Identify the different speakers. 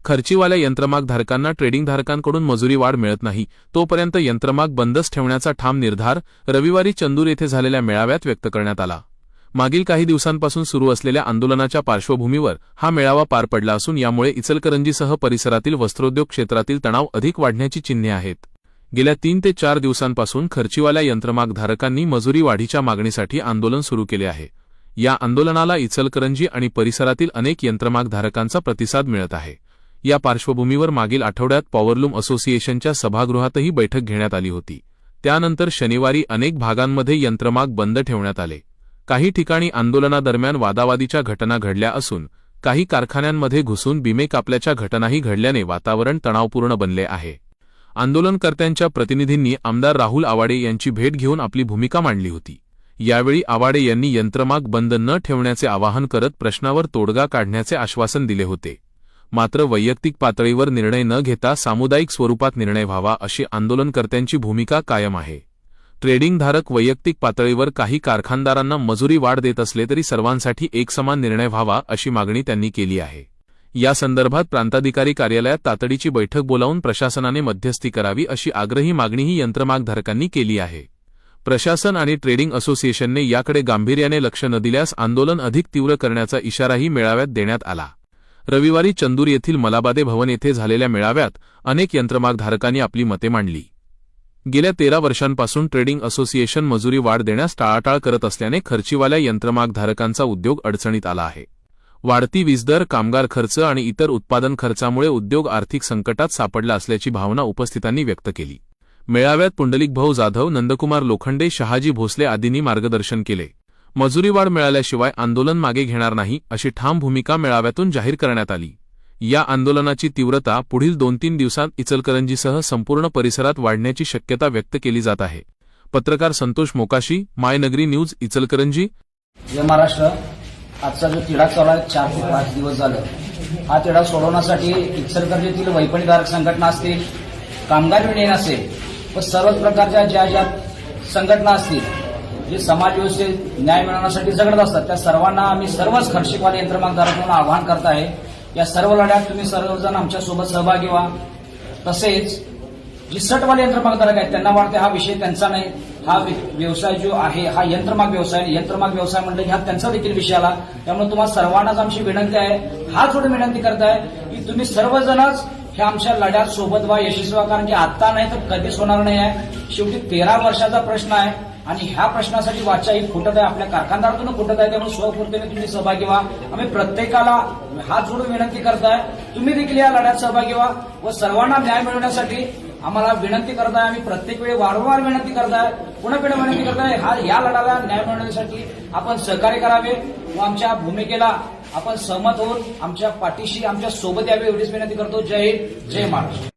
Speaker 1: खर्चीवाल्या यंत्रमाग धारकांना ट्रेडिंग धारकांकडून मजुरी वाढ मिळत नाही तोपर्यंत यंत्रमाग बंदच ठेवण्याचा ठाम निर्धार रविवारी चंदूर येथे झालेल्या मेळाव्यात व्यक्त करण्यात आला। मागील काही दिवसांपासून सुरू असलेल्या आंदोलनाच्या पार्श्वभूमीवर हा मेळावा पार पडला असून यामुळे इचलकरंजीसह परिसरातील वस्त्रोद्योग क्षेत्रातील तणाव अधिक वाढण्याची चिन्हे आहेत। गेल्या 3 ते 4 दिवसांपासून खर्चीवाल्या यंत्रमाग धारकांनी मजुरी वाढीच्या मागणीसाठी आंदोलन सुरू केले आहे। या आंदोलनाला इचलकरंजी आणि परिसरातील अनेक यंत्रमाग धारकांचा प्रतिसाद मिळत आहे। या पार्श्वभूमीवर मागील आठवड्यात पॉवरलूम असोसिएशनच्या सभागृहातही बैठक घेण्यात आली होती। त्यानंतर शनिवारी अनेक भागांमध्ये यंत्रमाग बंद ठेवण्यात आले। काही ठिकाणी आंदोलनादरम्यान वादावादीच्या घटना घडल्या असून काही कारखान्यांमध्ये घुसून बिमे कापल्याच्या घटनाही घडल्याने वातावरण तणावपूर्ण बनले आहे। आंदोलनकर्त्यांच्या प्रतिनिधींनी आमदार राहुल आवाडे यांची भेट घेऊन आपली भूमिका मांडली होती। यावेळी आवाडे यांनी यंत्रमाग बंद न ठेवण्याचे आवाहन करत प्रश्नावर तोडगा काढण्याचे आश्वासन दिले होते। मात्र वैयक्तिक पातळीवर निर्णय न घेता सामुदायिक स्वरूपात निर्णय व्हावा अशी आंदोलनकर्त्यांची भूमिका कायम आहे। ट्रेडिंग धारक वैयक्तिक पातळीवर काही कारखानदारांना मजुरी वाढ देत असले तरी सर्वांसाठी एकसमान निर्णय व्हावा अशी मागणी त्यांनी केली आहे। या संदर्भात प्रांताधिकारी कार्यालयात तातडीची बैठक बोलावून प्रशासनाने मध्यस्थी करावी अशी आग्रही मागणीही यंत्रमाग धारकांनी केली आहे। प्रशासन आणि ट्रेडिंग असोसिएशनने याकडे गांभीर्याने लक्ष न दिल्यास आंदोलन अधिक तीव्र करण्याचा इशाराही मेळाव्यात देण्यात आला। रविवारी चंदूर येथील मलाबादे भवन येथे झालेल्या मेळाव्यात अनेक यंत्रमाग धारकांनी आपली मते मांडली। गेल्या 13 वर्षांपासून ट्रेडिंग असोसिएशन मजुरी वाढ देण्यास टाळाटाळ करत असल्याने खर्चीवाल्या यंत्रमाग धारकांचा उद्योग अडचणीत आला आहे। वाढती वीजदर, कामगार खर्च आणि इतर उत्पादन खर्चामुळे उद्योग आर्थिक संकटात सापडला असल्याची भावना उपस्थितांनी व्यक्त केली। मेळाव्यात पुंडलिक भाऊ जाधव, नंदकुमार लोखंडे, शहाजी भोसले आदींनी मार्गदर्शन केले। मजुरी वाढ मिळाल्याशिवाय आंदोलन मागे घेणार नाही अशी ठाम भूमिका मेळाव्यातून जाहीर करण्यात आली। या आंदोलनाची तीव्रता पुढील 2-3 दिवसांत इचलकरंजीसह संपूर्ण परिसरात वाढण्याची शक्यता व्यक्त केली जात आहे। पत्रकार संतोष मोकाशी, मायनगरी न्यूज, इचलकरंजी।
Speaker 2: जय महाराष्ट्र। आजचा जो तिढा चालू आहे 4 ते 5 दिवस झालं, हा तिढा सोडवण्यासाठी इचलकरंजीतील वैपणीधारक संघटना असतील, कामगार युनियन असेल व सर्वच प्रकारच्या ज्या संघटना असतील जे समाज व्यवस्थेत न्याय मिळवण्यासाठी झगडत असतात त्या सर्वांना आम्ही सर्वच खर्चीवाले यंत्रमाग धारक म्हणून आवाहन करत आहे। या सर्व लढ्यात तुम्ही सर्वजण आमच्यासोबत सहभागी व्हा। तसेच जी सटवाले यंत्रमाग धारक आहेत त्यांना वाटते हा विषय त्यांचा नाही, हा व्यवसाय जो आहे हा यंत्रमाग व्यवसाय, यंत्रमाग व्यवसाय म्हणलं की हा त्यांचा देखील विषय आला। त्यामुळे तुम्हाला सर्वांनाच आमची विनंती आहे, हात जोडून विनंती करत आहे की तुम्ही सर्वजणच ह्या आमच्या लढ्यात सोबत व्हा, यशस्वी व्हा। कारण की आता नाही तर कधीच होणार नाही आहे। शेवटी 13 वर्षाचा प्रश्न आहे आणि ह्या प्रश्नासाठी वाचा ही फुटत आहे, आपल्या कारखानदारातून फुटत आहे। त्यामुळे स्वपूर्तीने तुम्ही सहभागी व्हा। आम्ही प्रत्येकाला हात जोडून विनंती करताय, तुम्ही देखील या लढ्यात सहभागी व्हा व सर्वांना न्याय मिळवण्यासाठी आम्हाला विनंती करताय। आम्ही प्रत्येक वेळी वारंवार विनंती करताय, पुन्हा विनंती करताय, या लढ्याला न्याय मिळवण्यासाठी आपण सहकार्य करावे व आमच्या भूमिकेला आपण सहमत होऊन आमच्या पाठीशी, आमच्या सोबत यावे एवढीच विनंती करतो। जय हिंद, जय महाराष्ट्र।